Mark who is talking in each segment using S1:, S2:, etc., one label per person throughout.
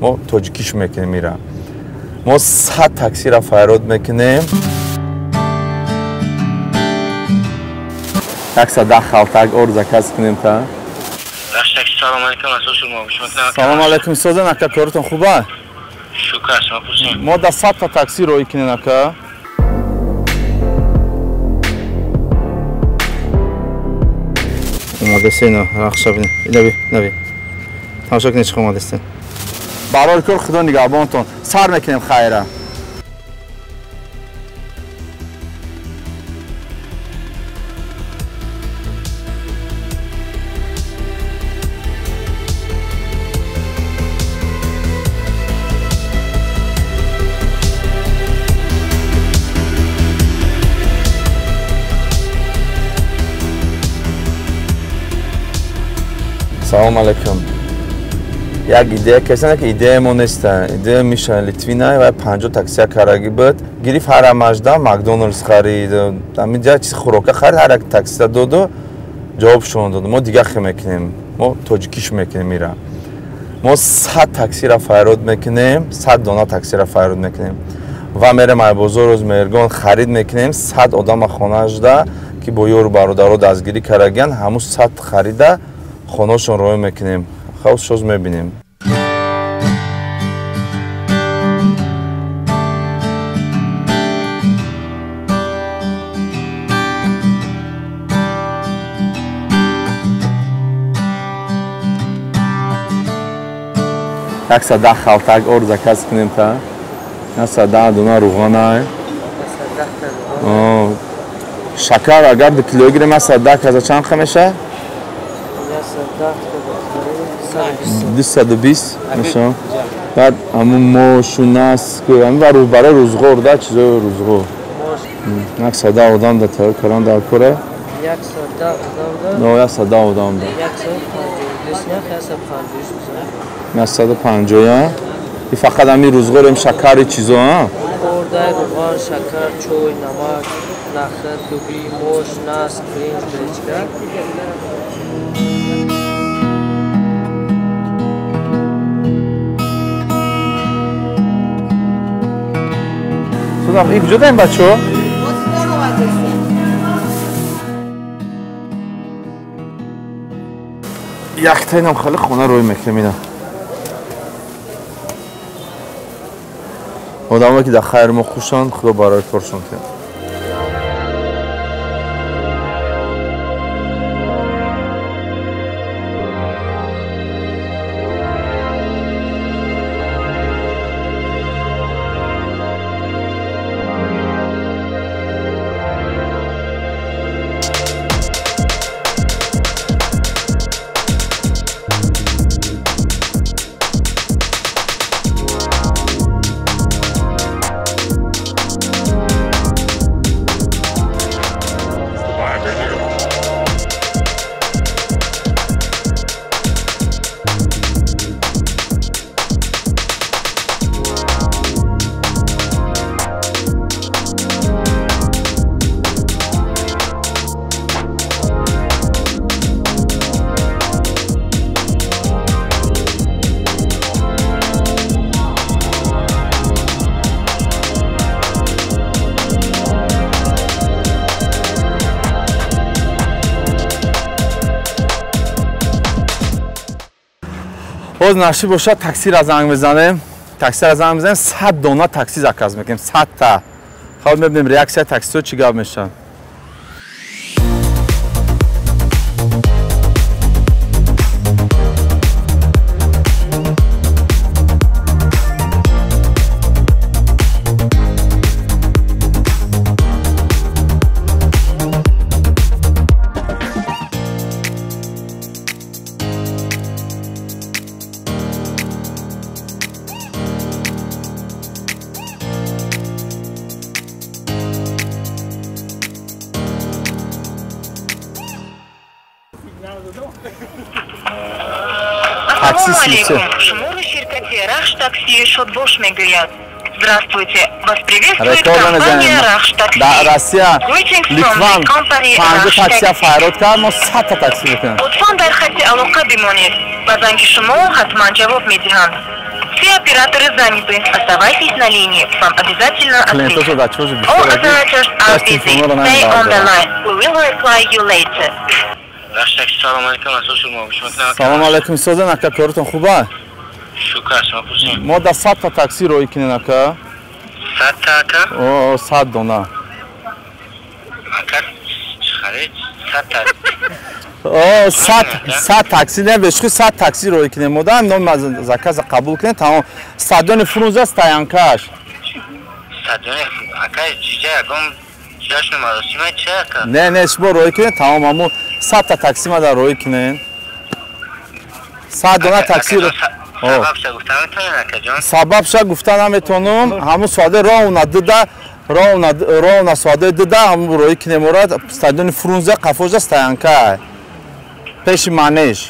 S1: ما تاجیکیش میکنیم میرم ما 100 تاکسی را فرود میکنیم 110 خالتاک اور زکاز کنیم تا
S2: سلام علیکم
S1: سلام علیکم سازن اکا کارتون خوبه
S2: شکر شما خوشین
S1: ما در 100 تا تاکسی روی کنیم اکا اومده سینو رخشا بینه نبی تماشا کنید چه اومده سین برای کار خدا نگهبانتون سر میکنیم خیره سلام علیکم یک ایده کسی که ایده ما نیست ایده میشه لیتوینه و 50 تاکسی کارگی بود گریف هر مجدا مکدونالدز خرید همینجا چیز خوراک خرید هر یک تاکسی داد جوابشون داد ما دیگه خی میکنیم ما تاجیکیش میکنیم میرم ما 100 تاکسی را فرود میکنیم 100 دانه تاکسی را فرود میکنیم و میرم ای بازار روز میرگان خرید میکنیم 100 آدم خانه ده که با یارو برادرها دستگیری کردن همون 100 خریده خونه‌شون روی میکنیم خواهد شوز میبینیم یک 110 خالتاک اور زکاز کنیم تا 110 دونه روغن شکر اگر 2 کیلوگرم 110 کازا چند خمیشه 220 میشه بعد همون موشون است که همون برای روزگار ده چیزای روزگار 110 آدم ده تا کلان در کره 110 آدم ده 150 این فقط همین روزگار هم شکر چیزا ها
S3: خورده روغن شکر چوی نمک نخل دوبی موش نسک برنج برنجگر
S1: این کجا داریم بچه ها؟ یک تاین هم خیلی خونه روی میکنیم اینا آدم که در خیر ما خوشند خدا برای کارشون کنه باز نشی باشه تاکسی را زنگ بزنیم 100 دانه تاکسی زکاز میکنیم 100 تا خب میبینیم ریاکسیون تاکسی چی گپ میشن
S4: Шмуру ширкате Рахш такси Шотбош мегуяд. Здравствуйте. Вас приветствует компания Рахш такси.
S1: Да, Россия, Литван, 50 такси фарод кард, мо 100 та такси мекунем.
S4: Лутфан дар хати алоқа бимонед. Ба занги шумо ҳатман ҷавоб медиҳанд. 3 операторы заняты. Оставайтесь на линии. Вам обязательно ответят. All operators are busy. Stay on the line. We will reply you later.
S2: بخش تاکسی سلام علیکم اصلا شما شما
S1: سلام علیکم سازن اکا کارتون خوبه؟
S2: شکر شما پرسیم
S1: ما در 100 تا تاکسی روی کنین اکا
S2: 100 تا
S1: اوه 100 دونه
S2: اکا خرید 100 تا
S1: اوه 100 تاکسی نه بشکو 100 تاکسی روی کنین ما دارم نام زکاز قبول کنین تمام 100 فرونزه است تاینکاش
S2: 100 اکا جیجه اگم جشن مراسمه چه اکا
S1: نه شما روی کنین تمام همون 100 تا تاکسی ما در روی کنین 100 دونه تاکسی رو
S2: سبب شا گفتم میتونین اکا جان
S1: سبب شا گفتن میتونم همون ساده راه اونا ساده دیده همون روی کنین مراد استادیون فرونزه قفوز است تاینکا پیش منش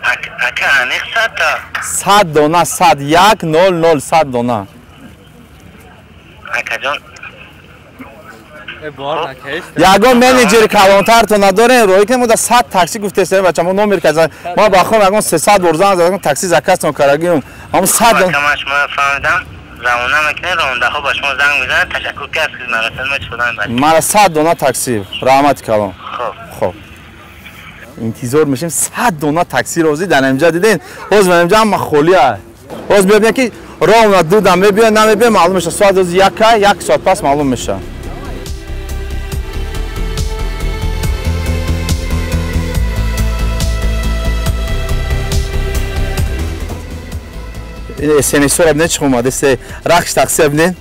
S2: اکا انیخ 100 تا
S1: 100 دونه 100 100 100 دونه
S2: اکا جان
S1: یگان منیجر کلانتر تو نداره روی که ما در 100 تاکسی گفته سر بچه ما نمیر که ما باخوام یگان 300 ورزان زدن تاکسی زکست نکرگیم همون 100
S2: اکا من شما فهمیدم روانه میکنه راننده ها با شما زنگ میزنه تشکر که از خدمت شدن بعد
S1: مرا 100 دونه تاکسی رحمت کلام
S2: خب
S1: انتظار میشیم 100 دونه تاکسی روزی در اینجا دیدین باز من اینجا هم خالیه باز ببینید که راه اونا دودم میبینه نمیبینه معلوم میشه ساعت روز یک ساعت پس معلوم میشه این اسنسور ابنه چه اومده سه رخش تاکسی ابنه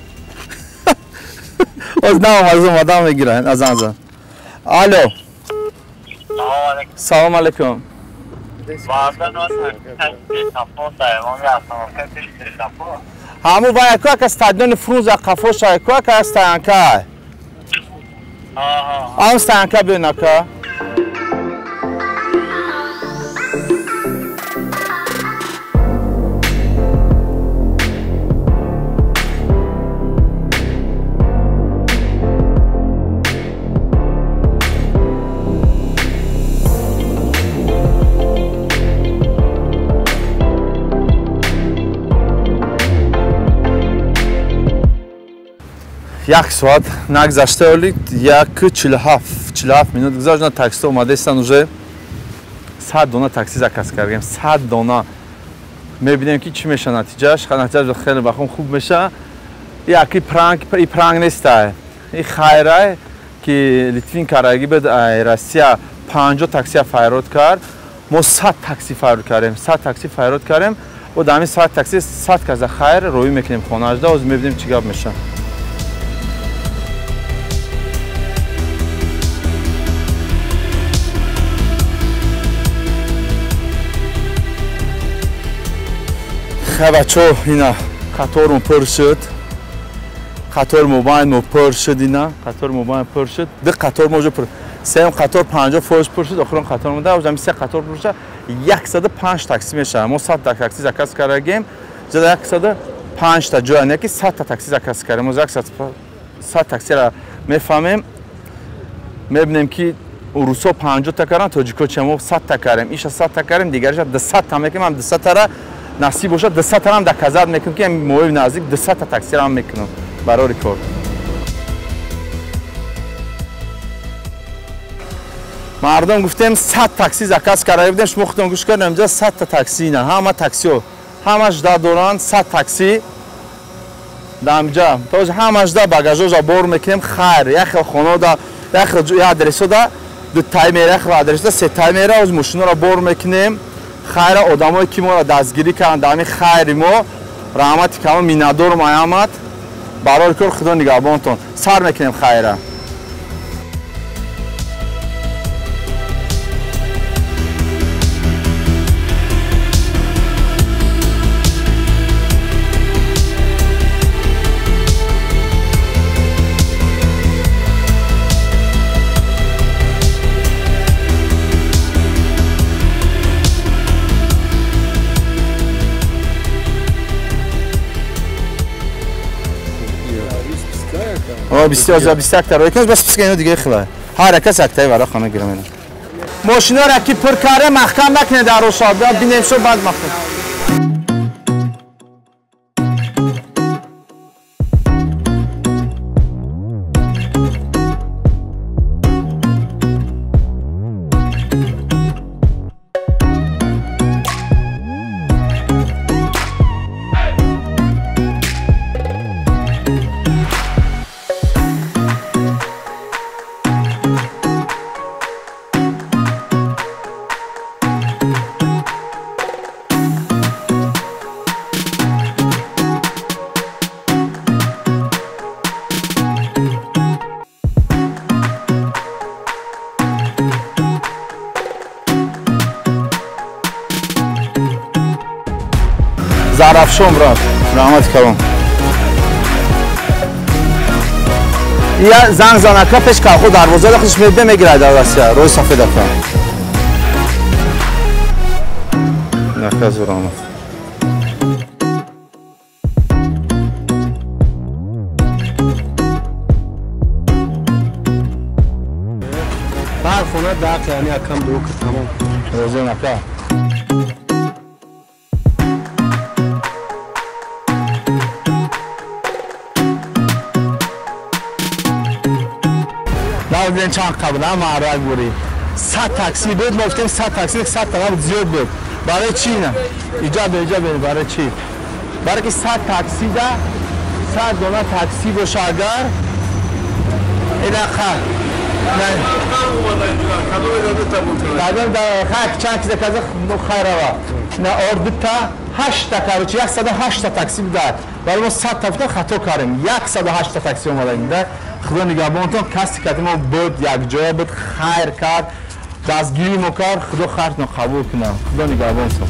S1: باز اومدم میگیرن از آنجا الو سلام علیکم همون باید که استادیون فروز قفوش که استانکا آن استانکا بین که یک ساعت نگذشته ولی 47 минут گذشت تاکسی اومده استن уже 100 دونه تاکسی زکاس کردیم 100 دونه میبینیم که چی میشه نتیجهش خیلی بخون خوب میشه یکی پرانگ نیست این خیره که لیتوین کارگی به روسیه 50 تاکسی فایرود کرد ما 100 تاکسی فایرود کردیم 100 تاکسی فایرود کردیم و دامی 100 تاکسی 100 کز خیر روی میکنیم خونه اجدا و میبینیم چی گپ میشه خب بچه اینا قطارمون پر شد قطار موبایل پر شد اینا قطار موبایل پر شد دو قطار موجود پر سه قطار 50 فوج پر شد آخرین قطار مونده و جمعی 3 قطار پر شد 105 تاکسی میشه ما 100 تاکسی زکاس کردیم زده 105 تا جای نه که 100 تا تاکسی زکاس کردیم ما 100 تاکسی را میفهمیم میبینیم که روسا 50 تا کردن تاجیکا چمو 100 تا کردیم ایش 100 تا کردیم دیگرش 200 تا میکنیم هم 200 تا را نصیب باشه 200 تا هم دکازاد میکنم که موی نزدیک 200 تا تاکسی را میکنم برای ریکورد مردم گفتیم 100 تاکسی زکاس کرده بودیم شما خودتون گوش کردیم اینجا 100 تا تاکسی نه همه تاکسی همش در دوران 100 تاکسی دامجا توش همش در باگاژ بار میکنیم خیر یک خونه دا یک آدرس دا دو تایمر یک آدرس دا سه تایمر از ماشین را بار میکنیم خیر آدمایی که ما را دستگیری کردن دامی خیر ما رحمت کام مینادور میامد برای کار خدا نگهبانتون سر میکنیم خیره بسیار تا روی کنید بس اینو دیگه خیلی حرکت سکته برای خانه گیرم اینا ماشینا را که پر کاره محکم نکنه در روشا بینیم شو بعد محکم Зарафшон брат. Rahmat kalın. Я занг занака пеш калхо дарвоза да худш меде мегирад Россия. Рой сафед афам. Наказ rahmat.
S5: بعد خونه داخل یعنی کم دو که تمام
S1: روزه نکا ناودین چند قبل هم عراق بوری 100 تاکسی بود ما گفتیم 100 تاکسی 100 طرف زیاد بود برای چی نه اینجا برای چی برای که 100 تاکسی ده 100 دلار تاکسی باشه اگر این خیر بعدم در خاک چند چیز کازه خیره و نه اردتا 8 تا کاروچی 108 تا تاکسی بوده ولی ما 100 تا خطا کردیم 108 تا تاکسی اومده اینجا خدا نگهبانتون کسی که ما بود یک جای بود خیر کرد دستگیری مکر خدا خرج قبول کنه خدا نگهبانتون